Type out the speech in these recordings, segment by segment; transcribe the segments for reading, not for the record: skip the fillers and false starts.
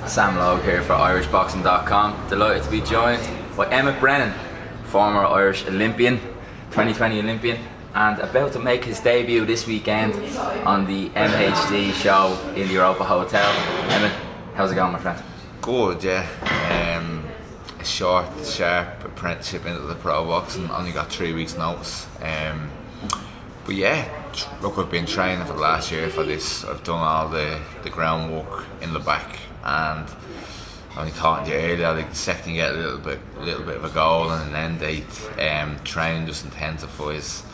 Sam Logue here for irishboxing.com. Delighted to be joined by Emmet Brennan, former Irish Olympian, 2020 Olympian, and about to make his debut this weekend on the MHD show in the Europa Hotel. Emmet, how's it going, my friend? Good, yeah. A short, sharp apprenticeship into the pro boxing. Only got 3 weeks notice. But yeah, look, I've been training for the last year for this. I've done all the groundwork in the back, and I only talking to you earlier, like the second you get a little bit of a goal and an end date, training just intensifies.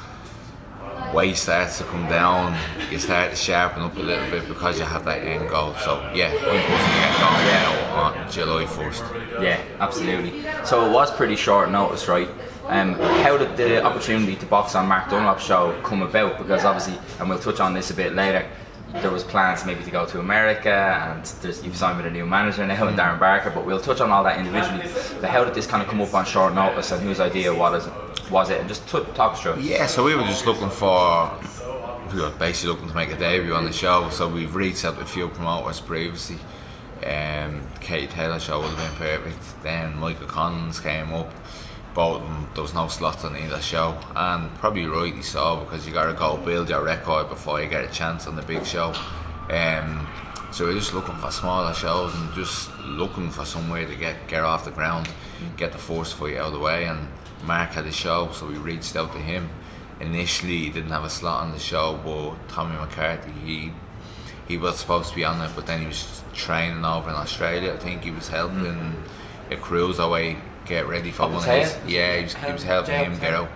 Weight starts to come down, you start to sharpen up a little bit because you have that end goal. So yeah, I'm pushing to get going now on July 1st. Yeah, absolutely. So it was pretty short notice, right? How did the opportunity to box on Mark Dunlop's show come about? Because obviously, and we'll touch on this a bit later, there was plans maybe to go to America, and you've signed with a new manager now, and Darren Barker, but we'll touch on all that individually. But how did this kind of come up on short notice, and whose idea was it? And just talk us through it. Yeah, so we were just looking we were basically looking to make a debut on the show, so we've reached out to a few promoters previously. Katie Taylor show would have been perfect. Then Michael Collins came up. Both of them, there was no slots on either show, and probably rightly so, because you got to go build your record before you get a chance on the big show. So we're just looking for smaller shows and just looking for somewhere to get off the ground, get the first fight out of the way. And Mark had a show, so we reached out to him. Initially he didn't have a slot on the show, but Tommy McCarthy, he was supposed to be on it, but then he was training over in Australia. I think he was helping a cruiserweight get ready for one of his. Yeah, he was helping him get out.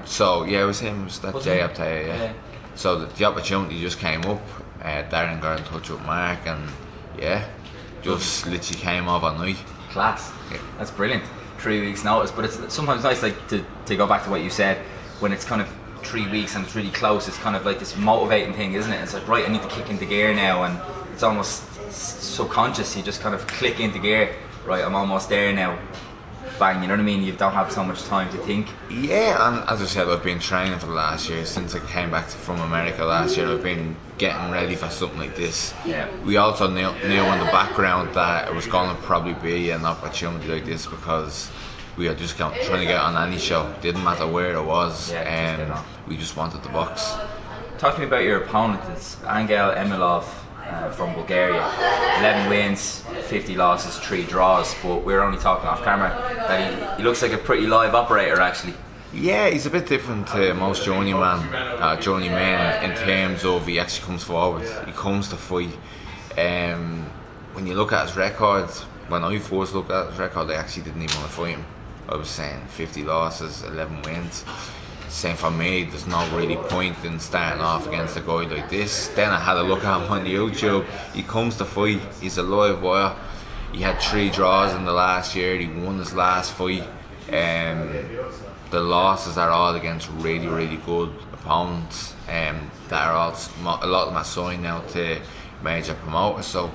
So yeah, it was him. It was that Jay Abtaya, yeah. So the opportunity just came up. Darren got in touch with Mark, and yeah, just literally came overnight. Class. Yeah. That's brilliant. 3 weeks notice, but it's sometimes nice, like to go back to what you said, when it's kind of 3 weeks and it's really close. It's kind of like this motivating thing, isn't it? It's like, right, I need to kick into gear now, and it's almost subconscious. You just kind of click into gear. Right, I'm almost there now. Bang, you know what I mean? You don't have so much time to think. Yeah, and as I said, I've been training for the last year. Since I came back from America last year, I've been getting ready for something like this. Yeah. We also knew in the background that it was going to probably be an opportunity like this, because we were just trying to get on any show. Didn't matter where it was, and we just wanted the box. Talk to me about your opponent. It's Angel EMILOV from Bulgaria. 11 wins, 50 losses, 3 draws, but we're only talking off camera that he looks like a pretty live operator, actually. Yeah, he's a bit different to most journeymen in terms of he actually comes forward, he comes to fight. When you look at his record, when I first looked at his record, I actually didn't even want to fight him. I was saying 50 losses, 11 wins. Same for me, there's no really point in starting off against a guy like this. Then I had a look at him on YouTube. He comes to fight, he's a live wire. He had 3 draws in the last year, he won his last fight. The losses are all against really, really good opponents. That are all, a lot of them are signed now to major promoters, so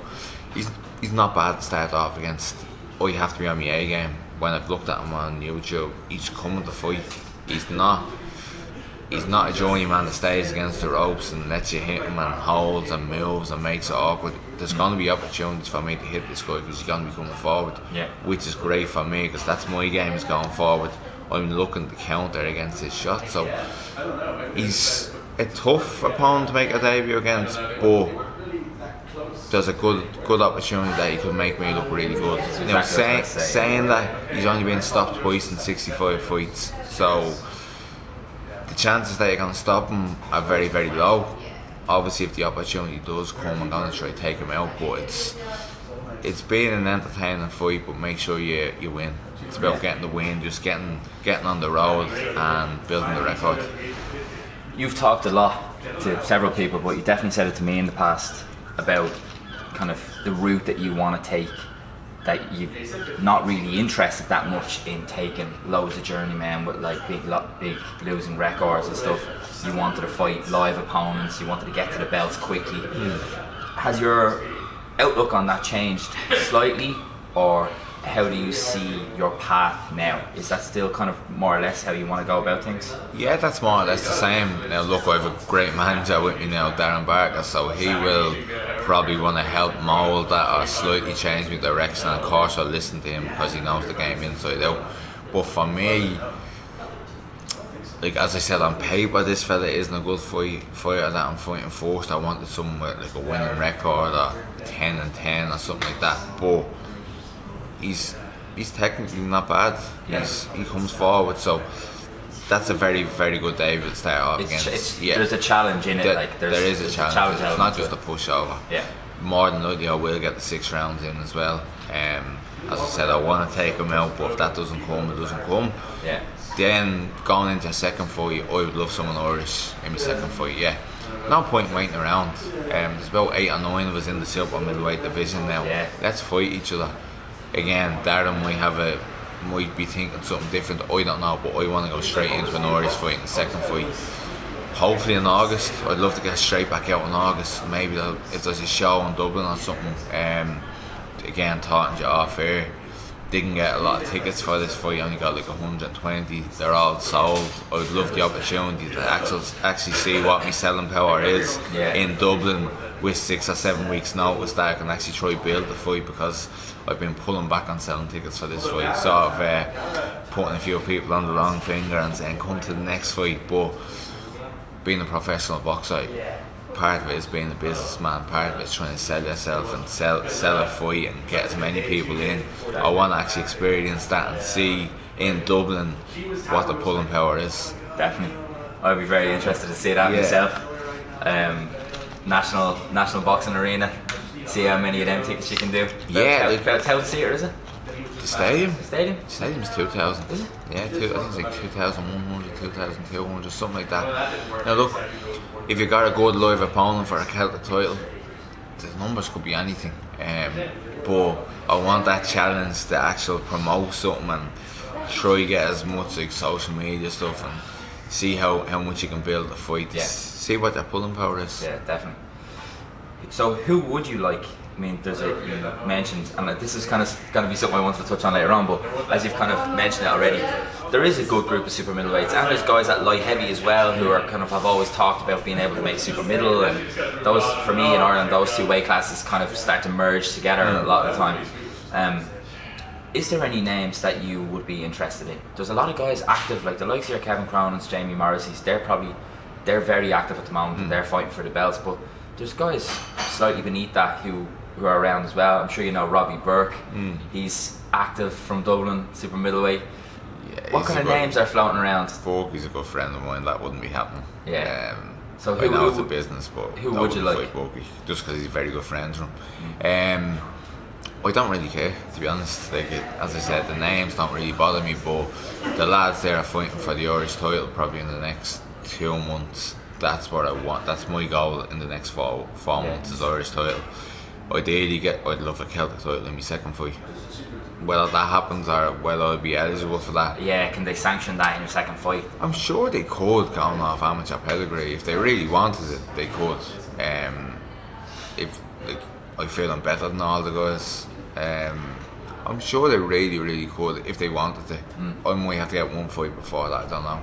he's not bad to start off against. You have to be on your A game. When I've looked at him on YouTube, he's coming to fight. He's not a journeyman that stays against the ropes and lets you hit him and holds and moves and makes it awkward. There's going to be opportunities for me to hit this guy because he's going to be coming forward, which is great for me because that's my game, is going forward. I'm looking to counter against his shot, so he's a tough opponent to make a debut against, but there's a good opportunity that he could make me look really good. You know, saying that, he's only been stopped twice in 65 fights, so the chances that you're going to stop him are very, very low. Obviously, if the opportunity does come, I'm going to try to take him out, but it's been an entertaining fight, but make sure you win. It's about getting the win, just getting on the road and building the record. You've talked a lot to several people, but you definitely said it to me in the past about kind of the route that you want to take, that you're not really interested that much in taking loads of journeymen with like big losing records and stuff. You wanted to fight live opponents, you wanted to get to the belts quickly. Has your outlook on that changed slightly, or how do you see your path now? Is that still kind of more or less how you want to go about things? Yeah, that's more or less the same. Now look, I have a great manager with me now, Darren Barker, so he will probably want to help mould that or slightly change my direction. And of course I'll listen to him because he knows the game inside out. But for me, like as I said, on paper this fella isn't a good fighter that I'm fighting first. I wanted someone with like a winning record or 10-10 or something like that. But he's technically not bad. He comes forward, so that's a very, very good day to start off against. There's a challenge in it. There is a challenge. It's not just a pushover. Yeah. More than likely I will get the 6 rounds in as well. As I said, I want to take him out, but if that doesn't come, it doesn't come. Yeah. Then going into a second fight, I would love someone Irish in my second fight. Yeah. No point waiting around. There's about 8 or 9 of us in the super middleweight division now. Yeah. Let's fight each other. Again, Darren might be thinking something different. I don't know, but I want to go straight into an Irish fight in the second fight. Hopefully in August. I'd love to get straight back out in August. Maybe if there's a show in Dublin or something. Again, talking to you off air. Didn't get a lot of tickets for this fight. Only got like 120. They're all sold. I would love the opportunity to actually see what my selling power is in Dublin with 6 or 7 weeks notice that I can actually try build the fight, because I've been pulling back on selling tickets for this fight. Sort of putting a few people on the wrong finger and saying come to the next fight. But being a professional boxer, part of it is being a businessman, part of it is trying to sell yourself and sell a fight and get as many people in. I want to actually experience that and see in Dublin what the pulling power is. Definitely. I'd be very interested to see that myself. National Boxing Arena, see how many of them tickets you can do. About 1,000 seater, is it? The stadium? The stadium's 2,000. Is it? Yeah, I think it's like 2,100, 2,200, something like that. Now look, if you got a good live opponent for a Celtic title, the numbers could be anything. But I want that challenge to actually promote something and try to get as much like social media stuff and see how much you can build a fight. Yeah. See what that pulling power is. Yeah, definitely. So who would you like? I mean, you mentioned, and this is kind of going to be something I wanted to touch on later on, but as you've kind of mentioned it already, there is a good group of super middleweights, and there's guys at light heavy as well who are kind of have always talked about being able to make super middle, and those, for me in Ireland, those two weight classes kind of start to merge together a lot of the time. Is there any names that you would be interested in? There's a lot of guys active, like the likes of your Kevin Cronin's, Jamie Morrissey's. They're very active at the moment, and they're fighting for the belts, but there's guys slightly beneath that who are around as well. I'm sure you know Robbie Burke. He's active from Dublin, super middleweight. Yeah, what kind of names are floating around? He's a good friend of mine. That wouldn't be happening. Yeah. So I know it's a business, but who would you like? Just because he's a very good friend of him. I don't really care, to be honest. Like as I said, the names don't really bother me, but the lads there are fighting for the Irish title probably in the next 2 months. That's what I want. That's my goal in the next 4 months is Irish title. Ideally, I'd love a Celtic title in my second fight. Whether that happens or whether I'll be eligible for that. Yeah, can they sanction that in your second fight? I'm sure they could, going off amateur pedigree. If they really wanted it, they could. If I feel I'm better than all the guys, I'm sure they really, really could if they wanted to. I might have to get 1 fight before that, I don't know.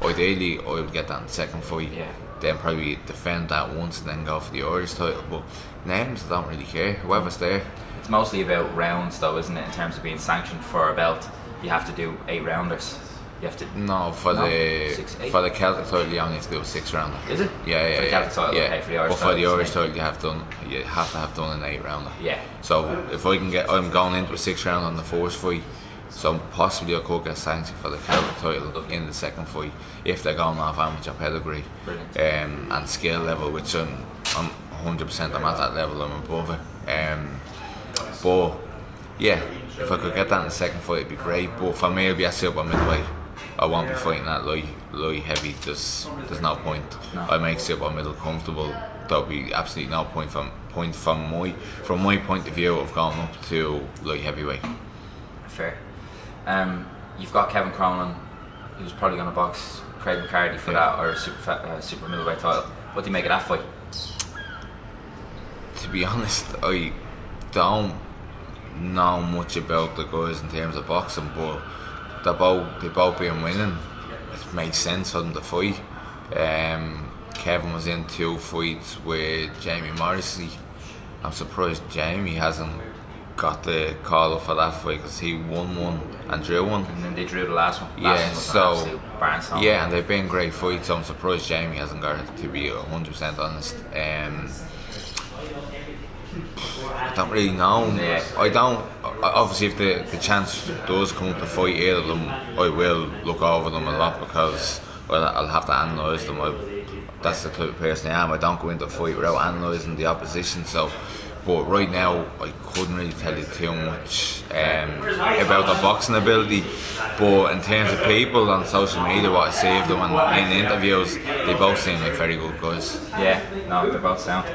Ideally, I would get that in the second fight. Yeah. Then probably defend that once and then go for the Irish title. But names, I don't really care. Whoever's there. It's mostly about rounds, though, isn't it? In terms of being sanctioned for a belt, you have to do 8 rounders. You have to. No, for the Celtic title, you only have to do a 6 rounder. Is it? Yeah. For the Celtic title, yeah. Okay, for the Irish title. But for the Irish title, you have to have done an 8 rounder. Yeah. So if I'm going into a 6 round on the first fight. So possibly I could get sanctioned for the Celtic title in the second fight if they're going off amateur pedigree and skill level, which I'm 100%. I'm at that level. I'm above it. But yeah, if I could get that in the second fight, it'd be great. But for me, it'll be a super middleweight. I won't be fighting that light heavy. There's no point. No. I make super middle comfortable. There'll be absolutely no point from my point of view of going up to light heavyweight. Fair. You've got Kevin Cronin, who's probably going to box Craig McCarthy for that, or super middleweight title. What do you make of that fight? To be honest, I don't know much about the guys in terms of boxing, but they both been winning. It made sense for them to fight. Kevin was in 2 fights with Jamie Morrissey. I'm surprised Jamie hasn't got the call up for that fight, because he won one and drew one. And then they drew the last one. Yeah, so barnstorm. yeah, and they've been great fights. So I'm surprised Jamie hasn't got it, to be 100% honest. I don't really know. Yeah. I don't. Obviously, if the chance does come up to fight either of them, I will look over them a lot, because I'll have to analyse them. That's the type of person I am. I don't go into a fight without analysing the opposition. So, but right now I couldn't really tell you too much about their boxing ability. But in terms of people on social media, what I see of them in interviews, they both seem like very good guys. Yeah, no, they're both sound.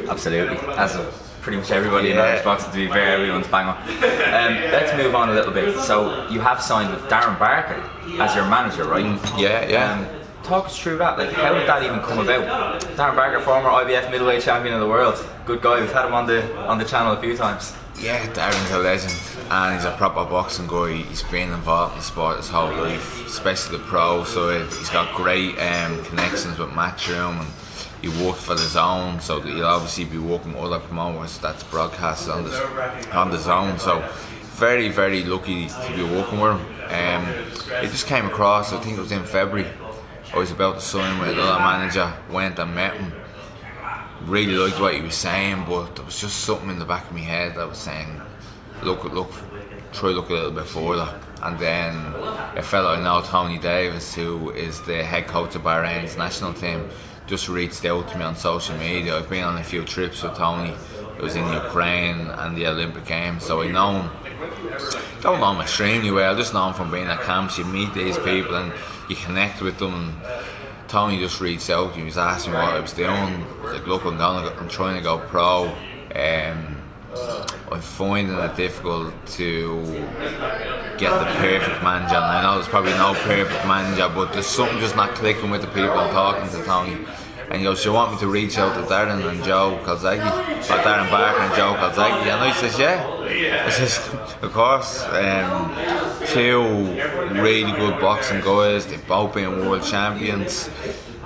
Absolutely. As of pretty much everybody in Irish boxing, to be fair, everyone's bang on. Let's move on a little bit. So you have signed with Darren Barker as your manager, right? Yeah. Talk us through that. Like, how did that even come about? Darren Barker, former IBF middleweight champion of the world, good guy. We've had him on the channel a few times. Yeah, Darren's a legend, and he's a proper boxing guy. He's been involved in the sport his whole life, especially the pro side. He's got great connections with Matchroom, and he worked for the Zone, so he'll obviously be working with other promoters that's broadcast on the Zone. So very, very lucky to be working with him. It just came across, I think it was in February. I was about to sign with another manager, went and met him. Really liked what he was saying, but there was just something in the back of my head that was saying, look, try look a little bit further. And then a fellow I know, Tony Davis, who is the head coach of Bahrain's national team, just reached out to me on social media. I've been on a few trips with Tony. It was in Ukraine and the Olympic Games, so I know him. Don't know him extremely well, just know him from being at camps. You meet these people and you connect with them. And Tony just reached out. He was asking me what I was doing. I was like, look, I'm trying to go pro. I'm finding it difficult to get the perfect manager. And I know there's probably no perfect manager, but there's something just not clicking with the people I'm talking to, Tony. And he goes, you want me to reach out to Darren and Joe Calzaghe? Or Darren Barker and Joe Calzaghe? And I says, yeah. I says, of course. 2 really good boxing guys. They've both been world champions.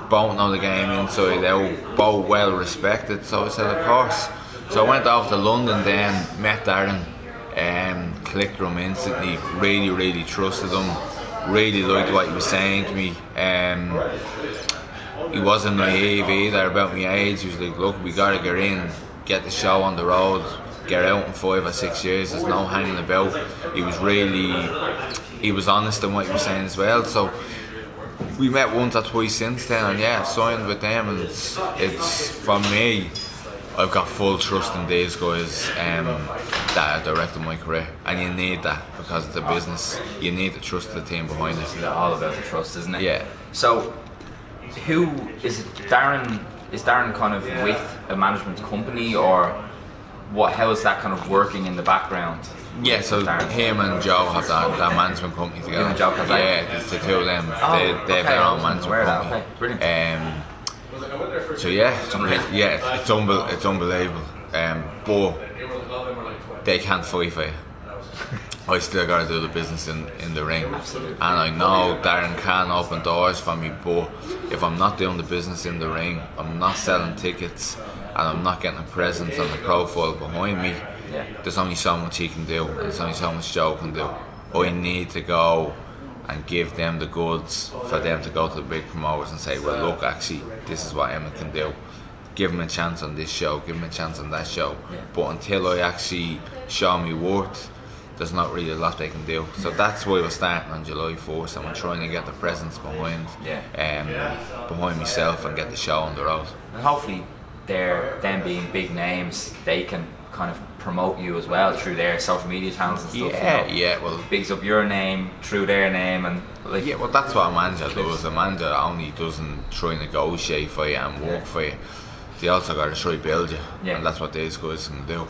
Both know the game inside out. Both well respected. So I said, of course. So I went off to London then, met Darren, clicked with him instantly. Really, really trusted him. Really liked what he was saying to me. He wasn't naive either about my age. He was like, look, we gotta get in, get the show on the road, get out in 5 or 6 years, there's no hanging about. He was honest in what he was saying as well. So we met once or twice since then, and yeah, signed with them. And it's for me, I've got full trust in these guys that are directing my career, and you need that because it's a business. You need to trust the team behind it. It's all about the trust, isn't it? Yeah. So, who is it? Darren? Is Darren kind of with a management company, or what? How is that kind of working in the background? Yeah, so him and Joe have that management company together. Him and Joe have yeah, it's the 2 of them. They have their own management company. Okay, brilliant. So yeah, it's unbelievable. But they can't fight for you. I still got to do the business in the ring. Absolutely. And I know Darren can open doors for me, but if I'm not doing the business in the ring, I'm not selling tickets, and I'm not getting a presence and a profile behind me, there's only so much he can do, and there's only so much Joe can do. I need to go and give them the goods for them to go to the big promoters and say, well, look, actually, this is what Emmet can do. Give him a chance on this show, give him a chance on that show. But until I actually show me worth, there's not really a lot they can do. So that's why we're starting on July 1st, and we're trying to get the presence behind myself and get the show on the road. And hopefully, them being big names, they can kind of promote you as well through their social media channels and stuff. Well, bigs up your name through their name, and like. Yeah, well, that's what a manager does. A manager only doesn't try and negotiate for you and work for you. They also got to try to build you, and that's what these guys can do.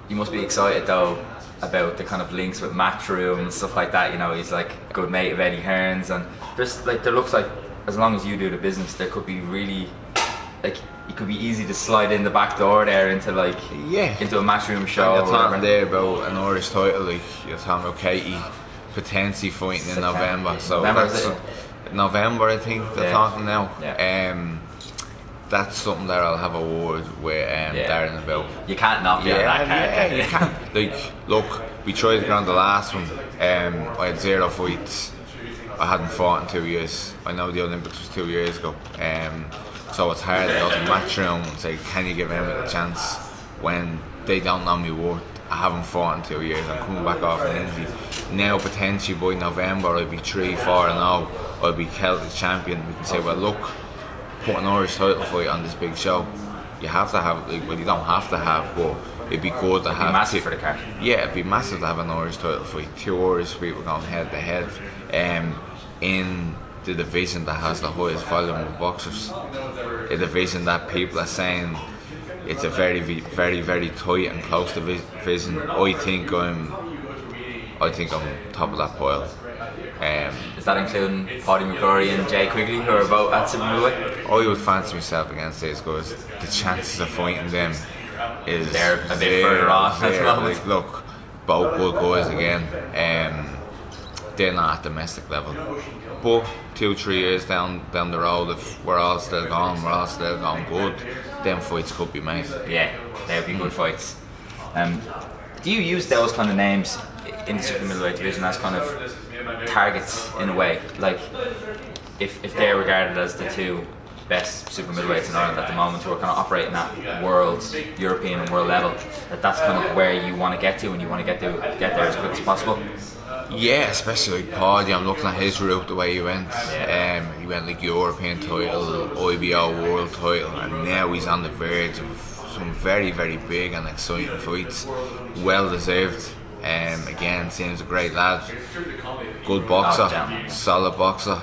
You must be excited though about the kind of links with Matchroom and stuff like that. You know, he's like a good mate of Eddie Hearn's, and there's like, there looks like as long as you do the business, there could be really, like, it could be easy to slide in the back door there into like into a matchroom show. And you're talking there about an Irish title, like you're talking about Katie potentially fighting in November. So November, I think they're talking now. That's something that I'll have a word with Darren about. You can't knock me on that card. You can't. Like, look, we tried to get on the last one. I had 0 fights. I hadn't fought in 2 years. I know the Olympics was 2 years ago. So it's hard to go to matchroom and say, can you give Emmet a chance when they don't know me worth? I haven't fought in 2 years. I'm coming back off an injury. Now potentially by November I'll be 3-4-0. I'll be Celtic champion. We can say, well, look, put an Irish title fight on this big show. You have to have, like, well, you don't have to have, but it'd be good to have. It'd be massive for the card. Yeah, it'd be massive to have an Irish title fight. 2 Irish people going head to head in the division that has the highest volume of boxers. A division that people are saying it's a very, very, very tight and close division. I think I'm top of that pile. Is that including Paddy McCrory and Jay Quigley, who are both at super middleweight? I would fancy myself against these guys. The chances of fighting them is they're a bit further off at the moment. Like, look, both good guys again. They're not at domestic level, but 2-3 years down the road, if we're all still going good, them fights could be made. Yeah, they would be good fights. Do you use those kind of names in the super middleweight division as kind of targets in a way? Like, if they're regarded as the 2 best super middleweights in Ireland at the moment, who are kind of operating at world, European and world level, that's kind of where you want to get to, and you want to get there as quick as possible? Yeah, especially like Paddy. I'm looking at his route, the way he went. He went like European title, IBO world title, and now he's on the verge of some very, very big and exciting fights. Well deserved. Again, seems a great lad. Good boxer, solid boxer.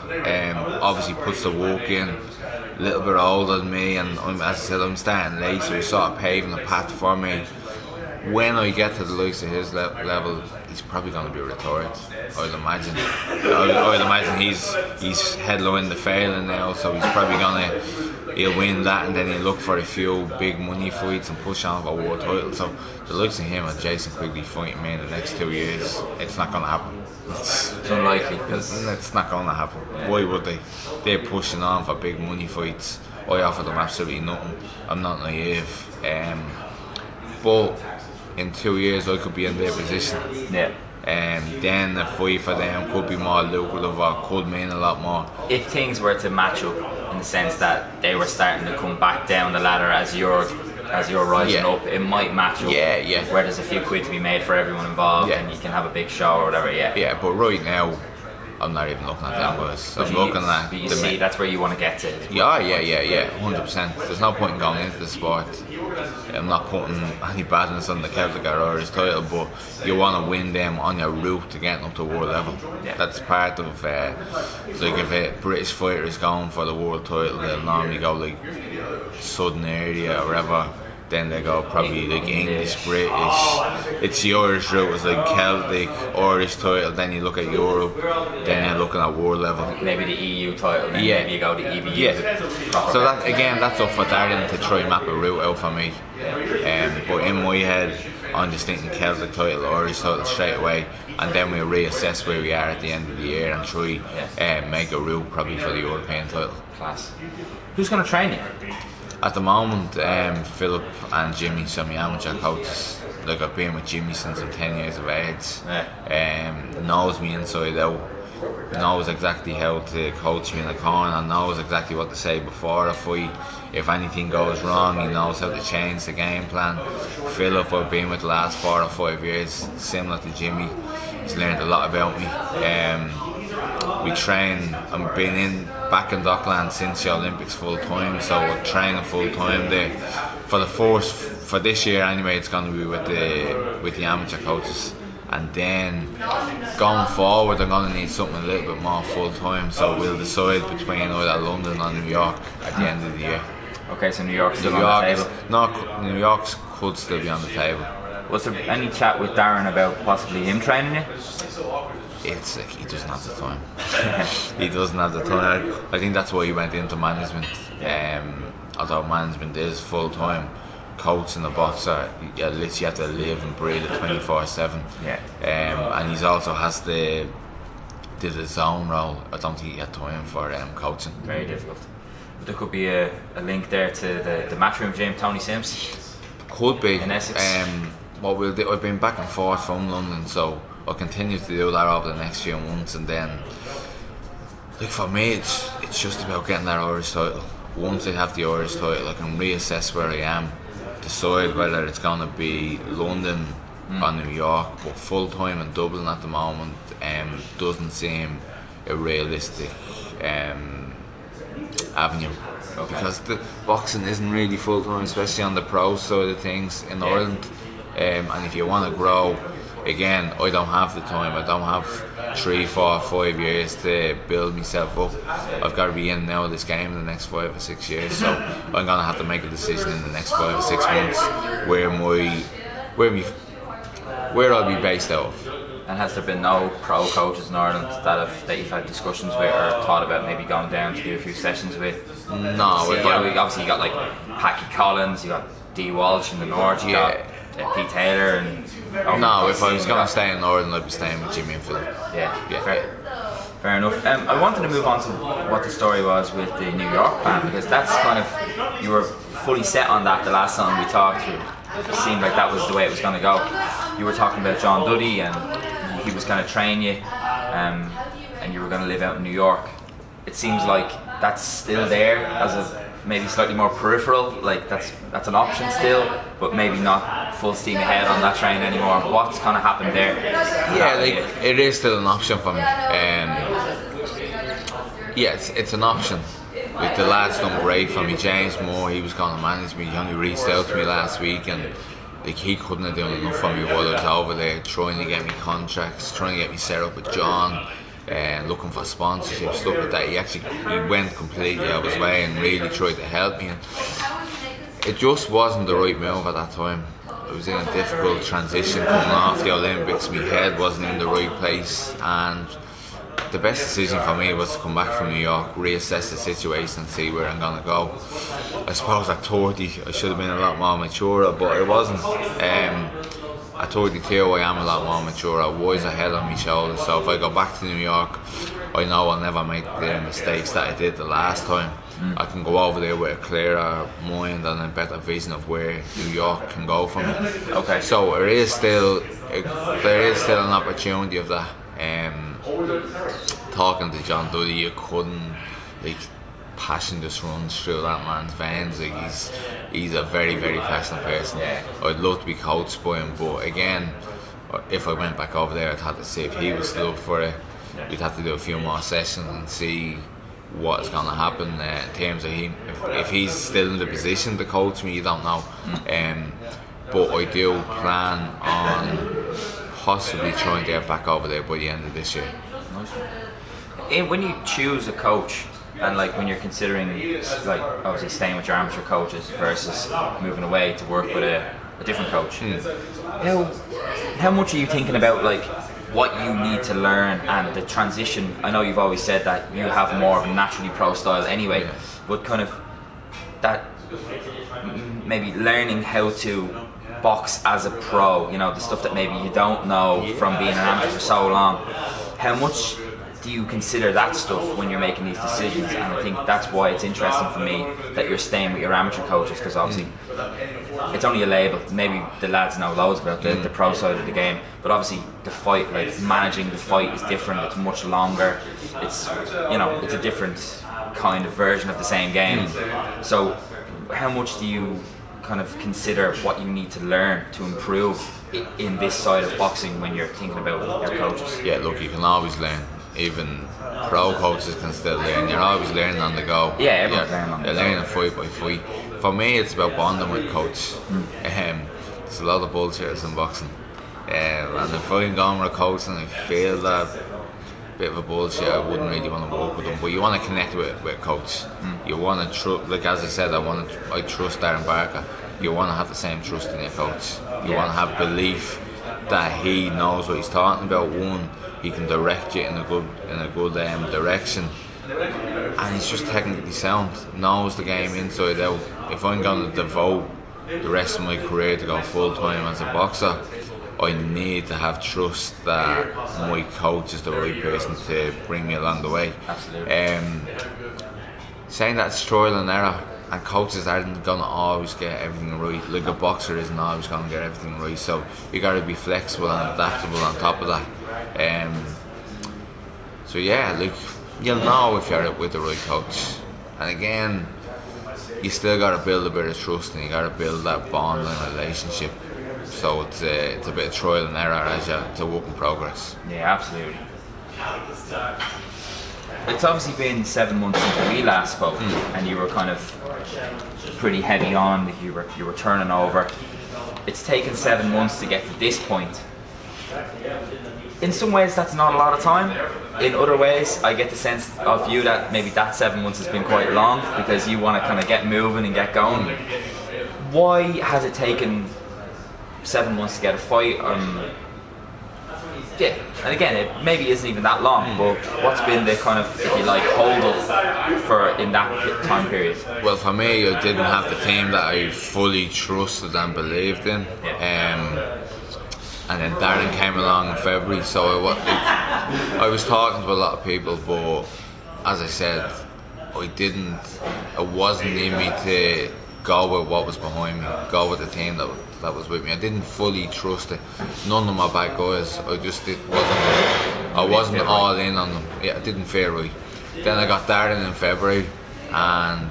Obviously puts the work in. A little bit older than me, and as I said, I'm starting late, so he's sort of paving the path for me. When I get to the likes of his level, he's probably going to be retired. I'd imagine. I'd imagine he's headlining the failing now, so he's probably he'll win that, and then he'll look for a few big money fights and push on for a world title. So the likes of him and Jason Quigley fighting me in the next 2 years, it's not going to happen. It's unlikely, because it's not going to happen. Why would they? They're pushing on for big money fights. I offer them absolutely nothing. I'm not naive. But in 2 years I could be in their position. Yeah. Then a fight for them could be more lucrative, or could mean a lot more. If things were to match up in the sense that they were starting to come back down the ladder as you're rising up, it might match up. Yeah. Where there's a few quid to be made for everyone involved, and you can have a big show or whatever. Yeah. But right now, I'm not even looking at them boys. I'm looking at. But you see, that's where you want to get to. Yeah, 100%. There's no point in going into the sport. I'm not putting any badness on the Celtic or Irish title, but you want to win them on your route to getting up to world level. Yeah. That's part of. It's like if a British fighter is going for the world title, they'll normally go like Southern area or wherever. Then they go probably like English, British. It's the Irish route. It's like Celtic, Irish title. Then you look at Europe. Then you're looking at world level. Maybe the EU title. Then maybe you go to EBU. Yeah. So that's up for Darren to try and map a route out for me. But in my head, I'm just thinking Celtic title, Irish title straight away, and then we'll reassess where we are at the end of the year and try make a route probably for the European title. Class. Who's going to train you? At the moment, Philip and Jimmy, some amateur coaches. Like, I've been with Jimmy since I'm 10 years of age. Knows me inside out. Knows exactly how to coach me in the corner. Knows exactly what to say before a fight. If anything goes wrong, he knows how to change the game plan. Philip, I've been with the last 4 or 5 years, similar to Jimmy. He's learned a lot about me. We train. I've been back in Dockland since the Olympics full time, so we're training full time there. For this year anyway, it's going to be with the amateur coaches, and then going forward, I'm going to need something a little bit more full time. So we'll decide between either London or New York at the end of the year. Okay, so New York's still on the table. No, New York's could still be on the table. Was there any chat with Darren about possibly him training you? It's like he doesn't have the time. He doesn't have the time. I think that's why he went into management. although management is full time, coaching the boxer, you literally have to live and breathe it 24/7. Yeah. And he also has the zone role. I don't think he had time for coaching. Very difficult. But there could be a link there to the matchroom gym, Tony Sims. Could be. In Essex. What we'll do, I've been back and forth from London, so I'll continue to do that over the next few months, and then, like, for me, it's just about getting that Irish title. Once I have the Irish title, I can reassess where I am, decide whether it's going to be London or New York. But full time in Dublin at the moment doesn't seem a realistic avenue. Okay. Because the boxing isn't really full time, especially on the pro side of things in Ireland. And if you want to grow, again, I don't have the time. I don't have 3, 4, 5 years to build myself up. I've got to be in now of this game in the next 5 or 6 years. So I'm going to have to make a decision in the next 5 or 6 months where I'll be based out of. And has there been no pro coaches in Ireland that you've had discussions with or thought about maybe going down to do a few sessions with? No. Obviously you got like Packy Collins, you got D Walsh in the north, you got Pete Taylor and... if I was going to stay in Northern, I'd be staying with Jimmy and Phil. Yeah. Fair enough. I wanted to move on to what the story was with the New York plan, because that's kind of, you were fully set on that the last time we talked. It seemed like that was the way it was going to go. You were talking about John Duddy and he was going to train you, and you were going to live out in New York. It seems like that's still there as a maybe slightly more peripheral, like that's an option still, but maybe not full steam ahead on that train anymore. What's kind of happened there? Yeah, it is still an option for me. It's an option. Like, the lad's done great for me. James Moore, he was going to manage me. He only reached out to me last week, and like, he couldn't have done enough for me while I was over there, trying to get me contracts, trying to get me set up with John, and looking for sponsorship, stuff like that. He went completely out of his way and really tried to help me. And it just wasn't the right move at that time. I was in a difficult transition coming off the Olympics. My head wasn't in the right place, and the best decision for me was to come back from New York, reassess the situation and see where I'm going to go. I suppose at 30 I should have been a lot more mature, but I wasn't. At 32 I am a lot more mature. I was a head on my shoulders, so if I go back to New York, I know I'll never make the mistakes that I did the last time. I can go over there with a clearer mind and a better vision of where New York can go from me. Okay. So there is still an opportunity of that. Talking to John Duddy, you couldn't, like, passion just runs through that man's veins. Like, he's a very, very passionate person. Yeah. I'd love to be coached by him, but again, if I went back over there, I'd have to see if he was still up for it. We'd have to do a few more sessions and see what's going to happen in terms of him. If he's still in the position to coach me, you don't know. But I do plan on possibly trying to get back over there by the end of this year. Nice. When you choose a coach, and like when you're considering, like, obviously staying with your amateur coaches versus moving away to work with a different coach, how much are you thinking about, like, what you need to learn and the transition? I know you've always said that you have more of a naturally pro style anyway, but kind of that maybe learning how to box as a pro, you know, the stuff that maybe you don't know from being an amateur for so long. How much do you consider that stuff when you're making these decisions? And I think that's why it's interesting for me that you're staying with your amateur coaches, because obviously it's only a label. Maybe the lads know loads about the pro side of the game, but obviously the fight, like managing the fight, is different. It's much longer. It's, you know, it's a different kind of version of the same game. So how much do you kind of consider what you need to learn to improve in this side of boxing when you're thinking about your coaches? Yeah, look, you can always learn. Even pro coaches can still learn. You're always learning on the go. Yeah, everyone's learning on the go. You're learning fight by fight. For me, it's about bonding with coach. There's a lot of bullshit in boxing. And if I'm going with a coach and I feel that bit of a bullshit, I wouldn't really want to work with them. But you want to connect with a coach. You want to trust, like as I said, I trust Darren Barker. You want to have the same trust in your coach. You want to have belief that he knows what he's talking about. One, he can direct you in a good direction, and he's just technically sound, knows the game inside out. If I'm going to devote the rest of my career to go full time as a boxer, I need to have trust that my coach is the right person to bring me along the way. Absolutely. Saying that it's trial and error, and coaches aren't going to always get everything right. Like a boxer isn't always going to get everything right, so you got to be flexible and adaptable on top of that. So yeah, like you'll know if you're with the right coach, and again, you still got to build a bit of trust and you got to build that bond and relationship. So it's a bit of trial and error it's a work in progress. Yeah, absolutely. It's obviously been 7 months since we last spoke, and you were kind of pretty heavy on. You were turning over. It's taken 7 months to get to this point. In some ways, that's not a lot of time. In other ways, I get the sense of you that maybe that 7 months has been quite long because you want to kind of get moving and get going. Why has it taken 7 months to get a fight? Yeah, and again, it maybe isn't even that long, but what's been the kind of, if you like, hold up for in that time period? Well, for me, I didn't have the team that I fully trusted and believed in. And then Darren came along in February, so I was talking to a lot of people, but as I said, it wasn't in me to go with what was behind me, go with the team that was with me. I didn't fully trust it. None of them are bad guys. I wasn't all in on them. Yeah, it didn't feel right. Then I got Darren in February, and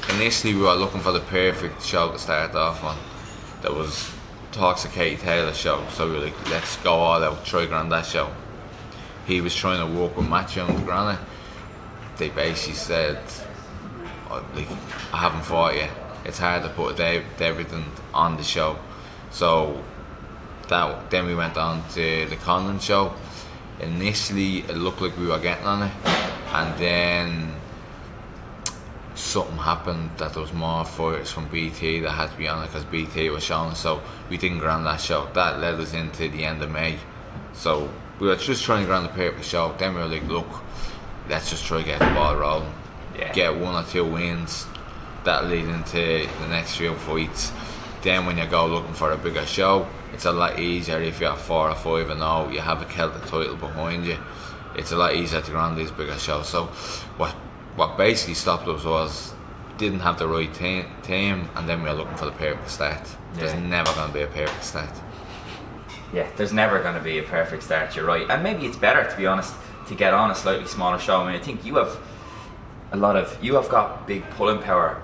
initially we were looking for the perfect show to start off on. That was talks of Katie Taylor's show, so we were like, let's go all out, try grand that show. He was trying to work with Matt Jones Granite. They basically said, I haven't fought yet. It's hard to put everything on the show. So then we went on to the Conlon show. Initially it looked like we were getting on it, and then something happened that there was more fighters from BT that had to be on it because BT was showing, so we didn't grant that show. That led us into the end of May. So we were just trying to grant the perfect show. Then we were like, look, let's just try to get the ball rolling. Get 1 or 2 wins that lead into the next few fights. Then when you go looking for a bigger show, it's a lot easier if you're 4 or 5 and 0, you have a Celtic title behind you. It's a lot easier to run these bigger shows. So what basically stopped us was didn't have the right team, and then we were looking for the perfect start. There's never going to be a perfect start. Yeah, there's never going to be a perfect start, you're right. And maybe it's better, to be honest, to get on a slightly smaller show. I mean, I think you have got big pulling power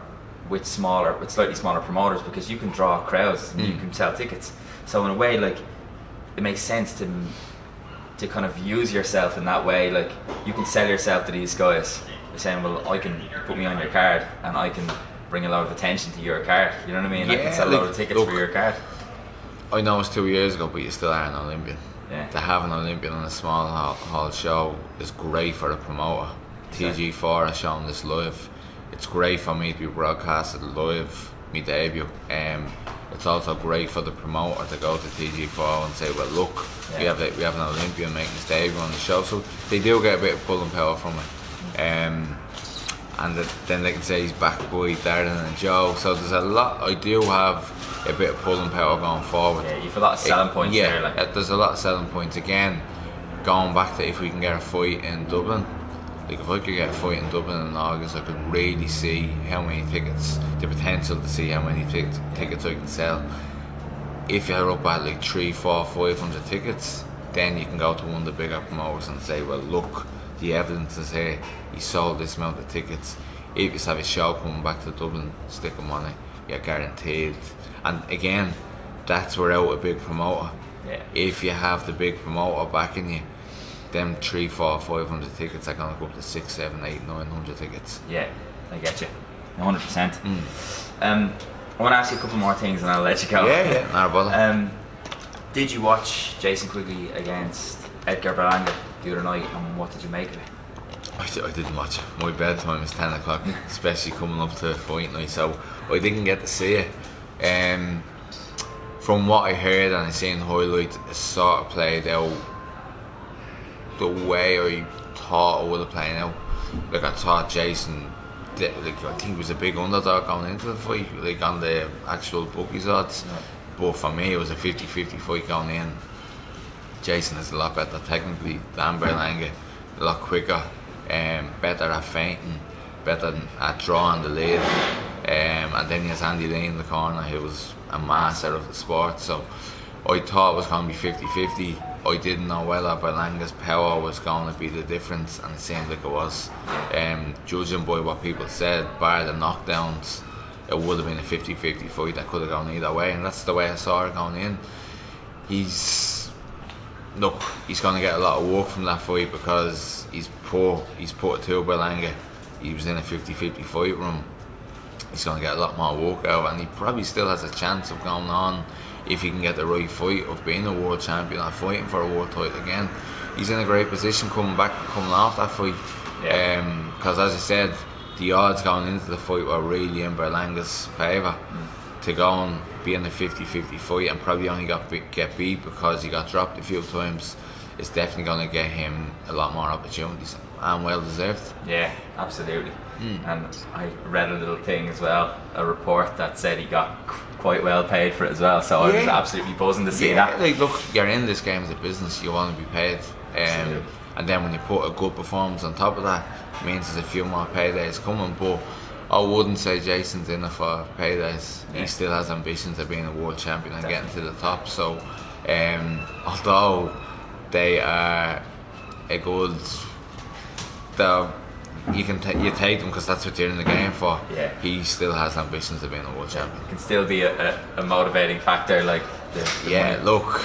with slightly smaller promoters, because you can draw crowds and you can sell tickets. So in a way, like, it makes sense to kind of use yourself in that way. Like, you can sell yourself to these guys. You're saying, well, I can put me on your card and I can bring a lot of attention to your card. You know what I mean? I can sell a lot of tickets for your card. I know it's 2 years ago, but you still are an Olympian. Yeah. To have an Olympian on a small hall show is great for a promoter. Exactly. TG4 has shown this live. It's great for me to be broadcasted live, my debut. It's also great for the promoter to go to TG4 and say, well, look, we have an Olympian making his debut on the show. So they do get a bit of pulling power from it. And then they can say he's backed by Darren and Joe. So there's a lot. I do have a bit of pulling power going forward. Yeah, you've a lot of selling points there. Like. There's a lot of selling points. Again, going back to if we can get a fight in Dublin. Like, if I could get a fight in Dublin in August, I could really see how many tickets, the potential to see how many tickets I can sell. If you're up at like 300, 400, 500 tickets, then you can go to one of the bigger promoters and say, well, look, the evidence is here, he sold this amount of tickets. If you have a show coming back to Dublin, stick them on it, you're guaranteed. And again, that's without a big promoter. Yeah. If you have the big promoter backing you, them 300, 400, 500 tickets are going to go up to 600, 700, 800, 900 tickets. Yeah, I get you, 100%. I want to ask you a couple more things and I'll let you go. Yeah, not a bother. Did you watch Jason Quigley against Edgar Berlanga the other night, and what did you make of it? I didn't watch it. My bedtime is 10 o'clock, especially coming up to fight night, so I didn't get to see it. From what I heard and I seen highlights, it sort of played out the way I thought I would have played out. Like I thought Jason, like I think he was a big underdog going into the fight, like on the actual bookies odds. Yeah. But for me, it was a 50-50 fight going in. Jason is a lot better technically than Berlanga, a lot quicker, better at feinting, better at drawing the lead, and then he has Andy Lee in the corner, who was a master of the sport. So I thought it was going to be 50-50. I didn't know whether Berlanga's power was going to be the difference, and it seemed like it was. Judging by what people said, bar the knockdowns, it would have been a 50-50 fight that could have gone either way, and that's the way I saw it going in. He's going to get a lot of work from that fight because he's put it to Berlanga. He was in a 50-50 fight room. He's going to get a lot more work out, and he probably still has a chance of going on if he can get the right fight of being a world champion and fighting for a world title again. He's in a great position coming off that fight. Because as I said, the odds going into the fight were really in Berlanga's favour. To go and be in a 50-50 fight and probably only get beat because he got dropped a few times, it's definitely going to get him a lot more opportunities, and well deserved. Yeah, absolutely. And I read a little thing as well, a report that said he got quite well paid for it as well, so I was absolutely buzzing to see that. Like, look, you're in this game as a business, you want to be paid, and then when you put a good performance on top of that, it means there's a few more paydays coming. But I wouldn't say Jason's in it for paydays. He still has ambitions of being a world champion and getting to the top. So although they are a good, you take them because that's what you're in the game for. He still has ambitions of being a world champion. Can still be a motivating factor, like the money. Look,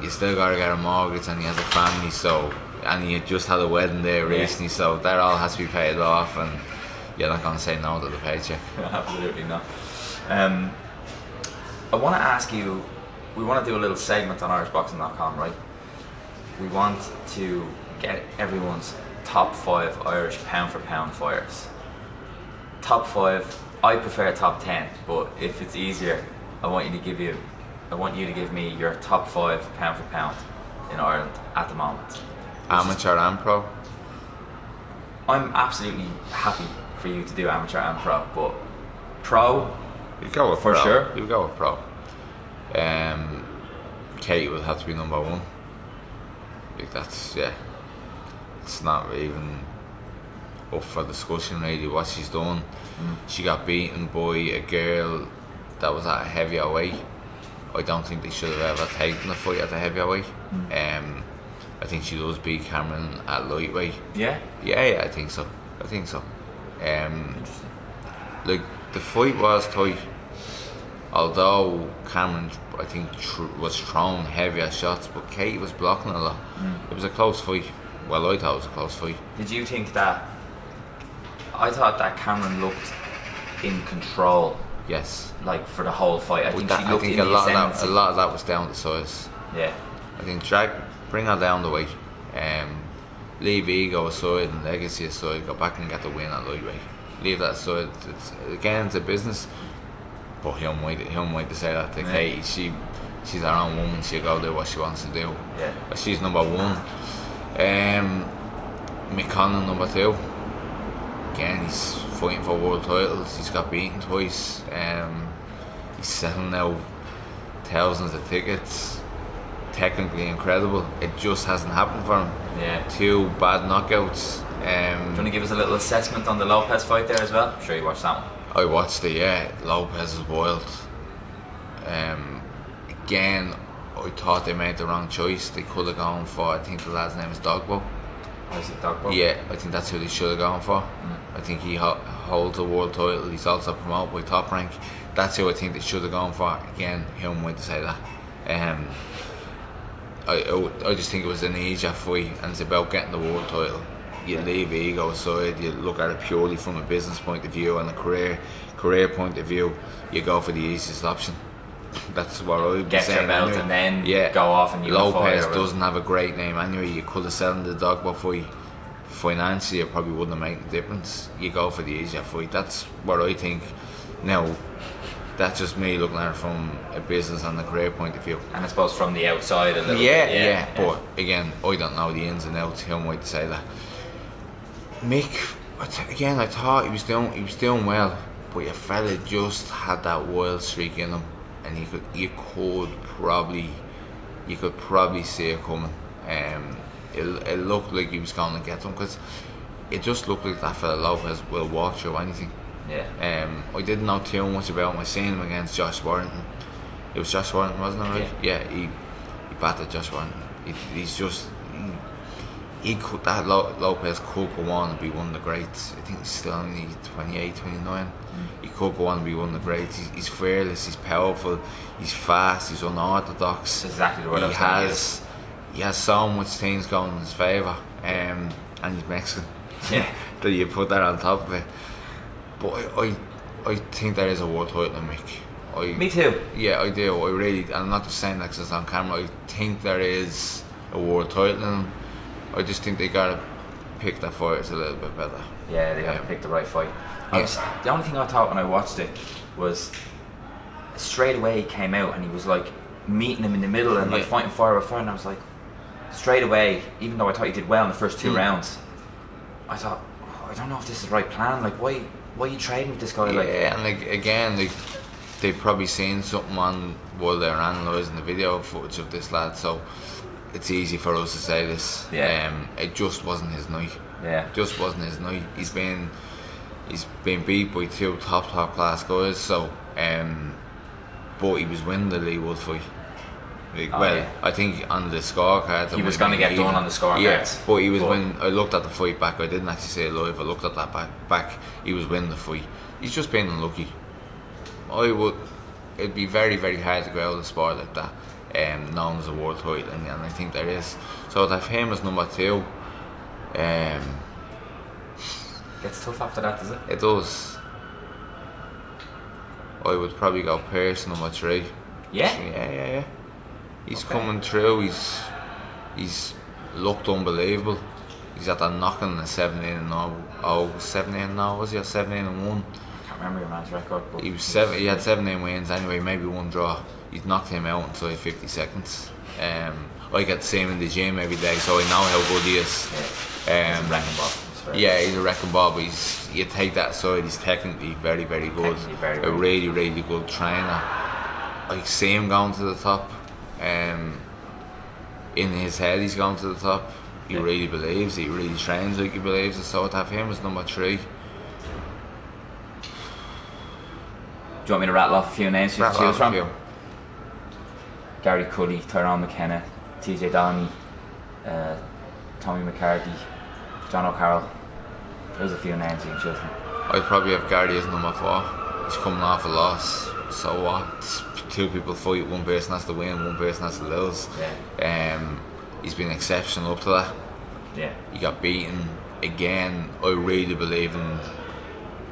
you still got to get a mortgage, and he has a family, so, and he just had a wedding there recently, so that all has to be paid off, and you're not going to say no to the paycheck. Absolutely not. I want to ask you, we want to do a little segment on irishboxing.com, right? We want to get everyone's top 5 Irish pound for pound fighters. Top 5, I prefer top 10, but if it's easier, I want you to give me your top 5 pound for pound in Ireland at the moment. Amateur and pro? I'm absolutely happy for you to do amateur and pro, but pro, you go with for pro. Sure. You go with pro. Kate would have to be number 1. Like that's it's not even up for discussion really what she's done. She got beaten by a girl that was at a heavier weight. I don't think they should have ever taken the fight at a heavier weight. I think she does beat Cameron at lightweight. Yeah, I think so. Interesting. Like, the fight was tight, although Cameron, I think, was throwing heavier shots, but Katie was blocking a lot. It was a close fight. Well, I thought it was a close fight. Did you think that? I thought that Cameron looked in control. Yes. Like for the whole fight, I think a lot of that was down to size. Yeah. I think bring her down the weight. Leave ego aside and legacy aside. Go back and get the win at lightweight. Leave that aside. It's a business. But he'll wait to say that to Katie. She's her own woman. She'll go do what she wants to do. Yeah. But she's number 1. McConnell number 2. Again, he's fighting for world titles. He's got beaten twice. He's selling now thousands of tickets. Technically incredible. It just hasn't happened for him. Yeah. 2 bad knockouts. Do you want to give us a little assessment on the Lopez fight there as well? I'm sure you watched that one. I watched it, yeah. Lopez is wild. Again, I thought they made the wrong choice. They could have gone for, I think the lad's name is Dogbo. Oh, is it Dogbo? Yeah, I think that's who they should have gone for. I think he holds a world title. He's also promoted by Top Rank. That's who I think they should have gone for. Again, he'll wait to say that. I just think it was an easier fight, and it's about getting the world title. You leave ego aside, you look at it purely from a business point of view and a career point of view. You go for the easiest option. That's what I would get saying. Your belt anyway. And then go off and you Lopez doesn't have a great name anyway. You could have sold the Dogbo fight. Financially, it probably wouldn't have made a difference. You go for the easier fight. That's what I think. Now, that's just me looking at it from a business and a career point of view. And I suppose from the outside a little bit. Yeah. But again, I don't know the ins and outs. Who am I to say that? Mick, I thought he was doing well, but your fella just had that wild streak in him, and you could probably see it coming. It looked like he was going to get them, because it just looked like that fella Lopez will walk through anything. Yeah. I didn't know too much about him. I seen him against Josh Warrington. It was Josh Warrington, wasn't it? Right? Yeah. He battered Josh Warrington. He could, that Lopez could go on and be one of the greats. I think he's still only 28, 29. He could go on and be one of the greats. He's fearless, he's powerful, he's fast, he's unorthodox. That's exactly what he has so much things going in his favour, and he's Mexican. Yeah. That you put that on top of it. But I think there is a world title in Mick. Me too. Yeah, I do. I really, and I'm not just saying that because it's on camera. I think there is a world title in him. I just think they gotta pick their fighters a little bit better. Yeah, they gotta pick the right fight. The only thing I thought when I watched it was straight away he came out and he was like meeting him in the middle and like fighting fire with fire, and I was like, straight away, even though I thought he did well in the first 2 rounds, I thought, I don't know if this is the right plan. Like, why are you trading with this guy? Yeah, and again, they've probably seen something on while they're analysing the video footage of this lad, so it's easy for us to say this. It just wasn't his night. Just wasn't his night. He's been beat by 2 top class guys, so but he was winning the Lee Wood fight. I think on the scorecards he was going to get done on the scorecards. Yeah, but he was winning. I looked at the fight back. I didn't actually see it live. I looked at that back. He was winning the fight. He's just been unlucky. It'd be very, very hard to go out of the sport like that, known as a world title, and I think there is. So to have him as number 2, gets tough after that, does it? It does. I would probably go Pearce number 3. Yeah. He's coming through. He's looked unbelievable. He's at that knocking a 17-0. 17-0 was he? Or 17-1? Can't remember your man's record. But he had 17 wins anyway, maybe 1 draw. He's knocked him out inside 50 seconds. I get to see him in the gym every day, so I know how good he is. He's a wrecking ball. He's a wrecking ball, but you take that aside, he's technically very, very good. A really, really good trainer. I see him going to the top. In his head, he's going to the top. He really believes. He really trains like he believes. So to have him as number 3. Do you want me to rattle off a few names to choose from? Gary Cully, Tyrone McKenna, TJ Downey, Tommy McCarthy, John O'Carroll. There's a few names you can choose from. I'd probably have Gary as number 4. He's coming off a loss. So what? 2 people fight, 1 person has to win, 1 person has to lose. He's been exceptional up to that. He got beaten again. I really believe in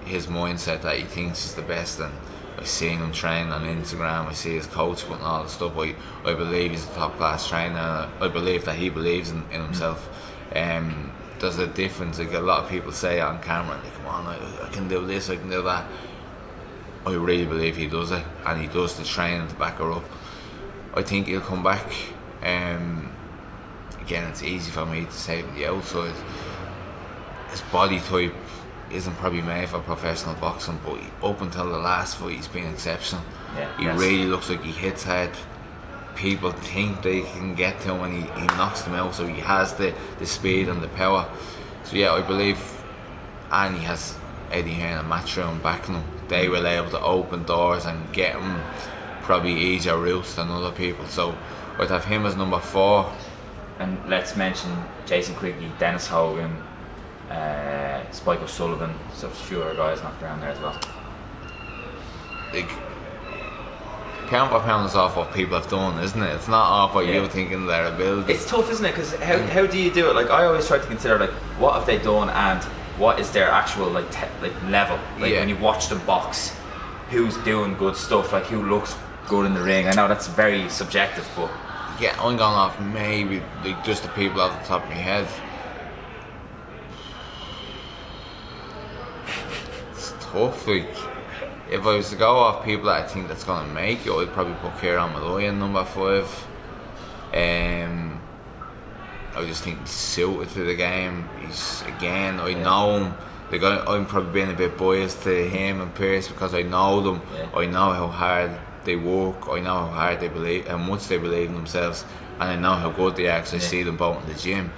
his mindset that he thinks he's the best, and I've seen him train on Instagram. I see his coach putting all the stuff. I believe he's a top class trainer. I believe that he believes in himself. There's a difference. Like a lot of people say on camera, like, come on, I can do this, I can do that. I really believe he does it, and he does the training to back her up. I think he'll come back. Again, it's easy for me to say from the outside. His body type isn't probably made for professional boxing, but up until the last fight, he's been exceptional. He really looks like he hits hard. People think they can get to him, and he knocks them out. So he has the speed and the power. So I believe, and he has Eddie Hearn and Matchroom backing him. They were able to open doors and get him probably easier routes than other people. So I'd have him as number 4. And let's mention Jason Quigley, Dennis Hogan, Spike O'Sullivan. So there's a few other guys knocked around there as well. Like, pound for pound is off what people have done, isn't it? It's not off what you're thinking their ability. It's tough, isn't it? Because how do you do it? Like, I always try to consider, like, what have they done and what is their actual like level? Like when you watch them box, who's doing good stuff? Like who looks good in the ring? I know that's very subjective, but I'm going off maybe like just the people off the top of my head. It's tough. Like if I was to go off people that I think that's going to make it, I'd probably put Kieran Malloy in number 5. I just think he's suited to the game. He's, again, I know him. Like I'm probably being a bit biased to him and Pearce because I know them. I know how hard they work. I know how hard they believe, how much they believe in themselves, and I know how good they are because I see them both in the gym.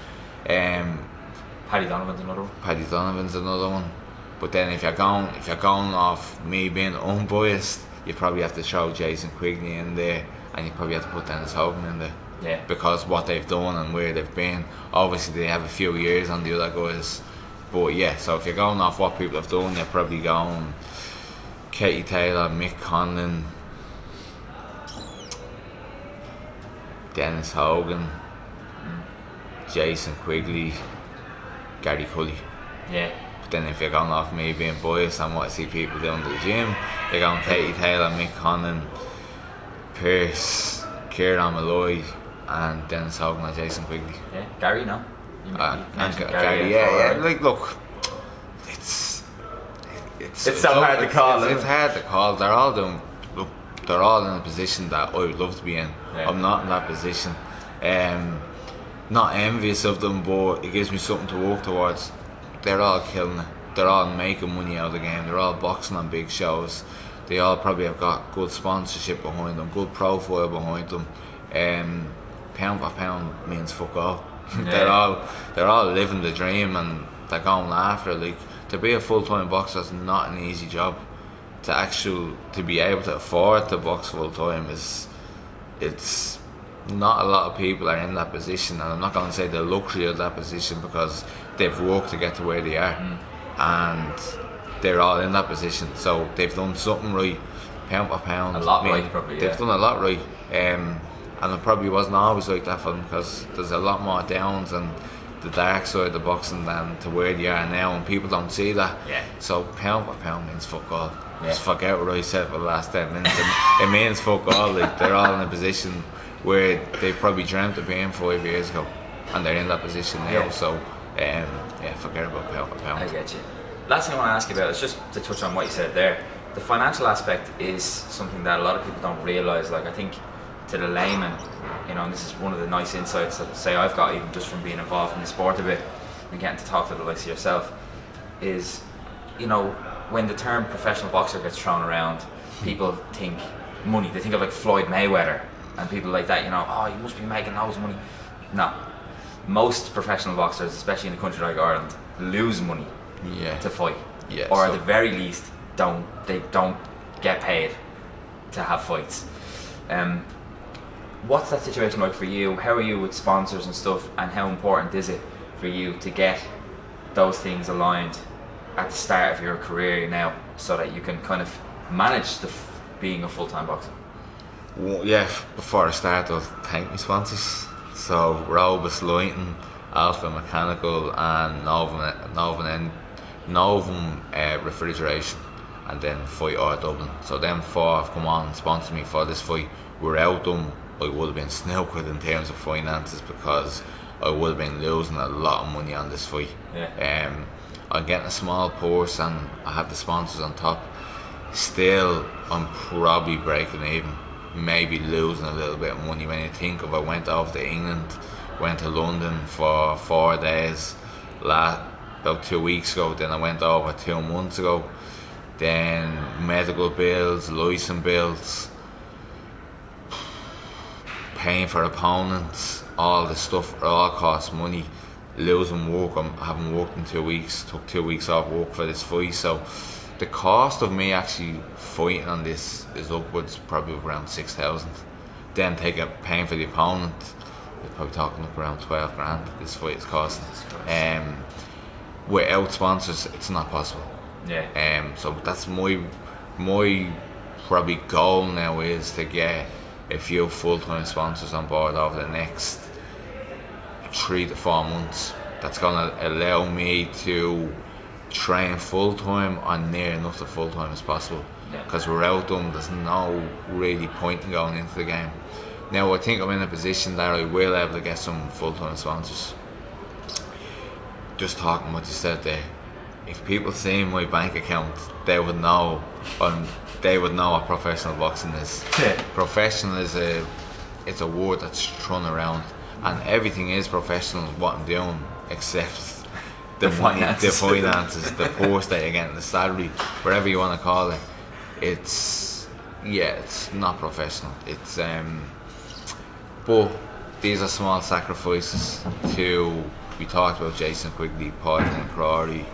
Paddy Donovan's another one. Paddy Donovan's another one. But then if you're going off me being unbiased, you probably have to throw Jason Quigley in there, and you probably have to put Dennis Hogan in there. Yeah. Because what they've done and where they've been, obviously they have a few years on the other guys. But yeah, so if you're going off what people have done, you're probably going Katie Taylor, Mick Conlon, Dennis Hogan, Jason Quigley, Gary Cully. Yeah. But then if you're going off me being biased and what I see people doing to the gym, you're going Katie Taylor, Mick Conlon, Pearce, Kieran Malloy, and Dennis Hogan and Jason Quigley. Yeah, Gary, no? And Gary, yeah. Like, look, it's so hard to call. It's hard to call. They're all doing. Look, they're all in a position that I would love to be in. Yeah. I'm not in that position. Not envious of them, but it gives me something to work towards. They're all killing it. They're all making money out of the game. They're all boxing on big shows. They all probably have got good sponsorship behind them, good profile behind them. Pound for pound means fuck all. Yeah. they're all living the dream and they're going after it. Like, to be a full-time boxer is not an easy job. To be able to afford to box full-time it's not a lot of people are in that position, and I'm not going to say the luxury of that position because they've worked to get to where they are, and they're all in that position, so they've done something right, pound for pound. A lot right, probably. They've done a lot right, and it probably wasn't always like that for them because there's a lot more downs and the dark side of boxing than to where they are now, and people don't see that. Yeah. So pound for pound means fuck all. Just forget what I said for the last 10 minutes. It means fuck all. Like, they're all in a position where they probably dreamt of being 5 years ago, and they're in that position now. Yeah. So forget about pound for pound. I get you. Last thing I want to ask you about is just to touch on what you said there. The financial aspect is something that a lot of people don't realise. Like, I think to the layman, and this is one of the nice insights that say I've got even just from being involved in the sport a bit and getting to talk to the likes of yourself, is when the term professional boxer gets thrown around, people think money. They think of like Floyd Mayweather and people like that, oh, you must be making loads of money. No. Most professional boxers, especially in a country like Ireland, lose money to fight. Yeah, or at the very least, they don't get paid to have fights. What's that situation like for you? How are you with sponsors and stuff, and how important is it for you to get those things aligned at the start of your career now, so that you can kind of manage being a full-time boxer? Well, before I start, I'll thank my sponsors. So Robus Lighting, Alpha Mechanical, and Novum Refrigeration, and then Fight Or Dublin. So them 4 have come on and sponsored me for this fight. Without them, I would have been snookered in terms of finances because I would have been losing a lot of money on this fight. Yeah. I'm getting a small purse and I have the sponsors on top. Still, I'm probably breaking even, maybe losing a little bit of money when you think of I went over to England, went to London for 4 days about 2 weeks ago, then I went over 2 months ago, then medical bills, license bills, paying for opponents, all the stuff, all costs money. Losing work, I haven't worked in 2 weeks, took 2 weeks off work for this fight, so the cost of me actually fighting on this is upwards probably around 6,000. Then paying for the opponent, we're probably talking up around 12 grand this fight is costing. Without sponsors, it's not possible. Yeah. So that's my probably goal now, is to get a few full-time sponsors on board over the next 3 to 4 months. That's going to allow me to train full-time or near enough to full-time as possible, because without them there's no really point in going into the game. Now I think I'm in a position that I will be able to get some full-time sponsors. Just talking what you said there, if people see my bank account, they would know, what professional boxing is. Yeah. Professional is it's a word that's thrown around, and everything is professional. What I'm doing, except the finances, the post that you're getting, the salary, whatever you want to call it. It's not professional. It's but these are small sacrifices to. We talked about Jason Quigley, Paul Crawley,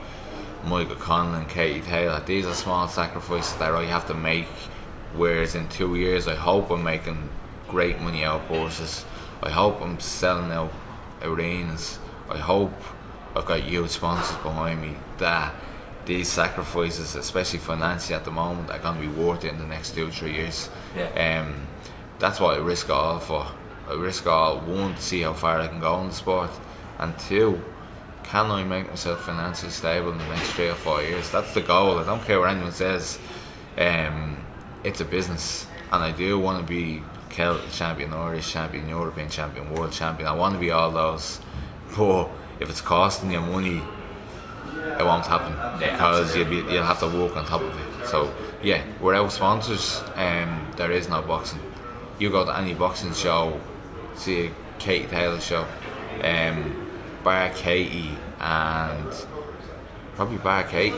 Michael Conlon, Katie Taylor. These are small sacrifices that I have to make, whereas in 2 years I hope I'm making great money out of horses. I hope I'm selling out arenas. I hope I've got huge sponsors behind me, that these sacrifices, especially financially at the moment, are going to be worth it in the next 2 or 3 years. Yeah. That's what I risk all for. I risk all, one, to see how far I can go in the sport, and two, can I make myself financially stable in the next 3 or 4 years? That's the goal. I don't care what anyone says. It's a business, and I do want to be Celtic champion, Irish champion, European champion, world champion. I want to be all those, but if it's costing you money, it won't happen, because you'll have to work on top of it. So yeah, without sponsors, there is no boxing. You go to any boxing show, see a Katie Taylor show, bar Katie and probably bar Katie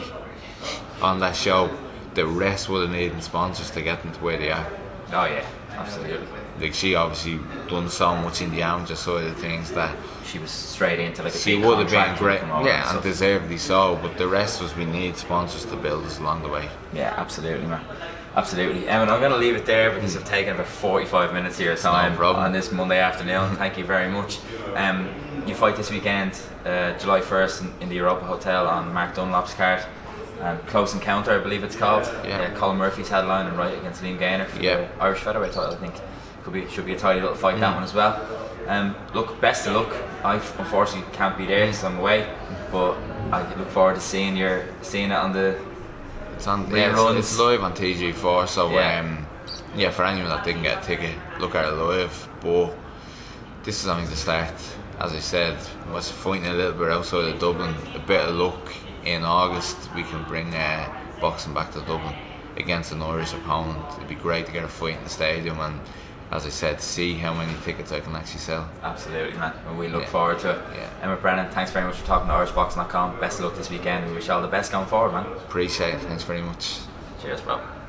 on that show, the rest would have needed sponsors to get them to where they are. Oh yeah, absolutely. Like, she obviously done so much in the amateur side of things that she was straight into like a she big would have been contract great, and and deservedly so. But the rest was, we need sponsors to build us along the way. Yeah, absolutely, man. Absolutely. Emmet, I'm going to leave it there because I've taken about 45 minutes of your time on this Monday afternoon. Thank you very much. You fight this weekend, July 1st, in the Europa Hotel on Mark Dunlop's card. Close Encounter, I believe it's called. Yeah. Colin Murphy's headline and right against Liam Gaynor for the Irish featherweight title, I think. Should be a tidy little fight, that one as well. Look, best of luck. I unfortunately can't be there because I'm away, but I look forward to seeing it on the. It's live on TG4, so for anyone that didn't get a ticket, look at it live. But this is only the start. As I said, was fighting a little bit outside of Dublin. A bit of luck in August, we can bring boxing back to Dublin against an Irish opponent. It'd be great to get a fight in the stadium, and as I said, see how many tickets I can actually sell. Absolutely, man. And we look forward to it. Emmet Brennan, thanks very much for talking to IrishBoxing.com. Best of luck this weekend. We wish you all the best going forward, man. Appreciate it. Thanks very much. Cheers, bro.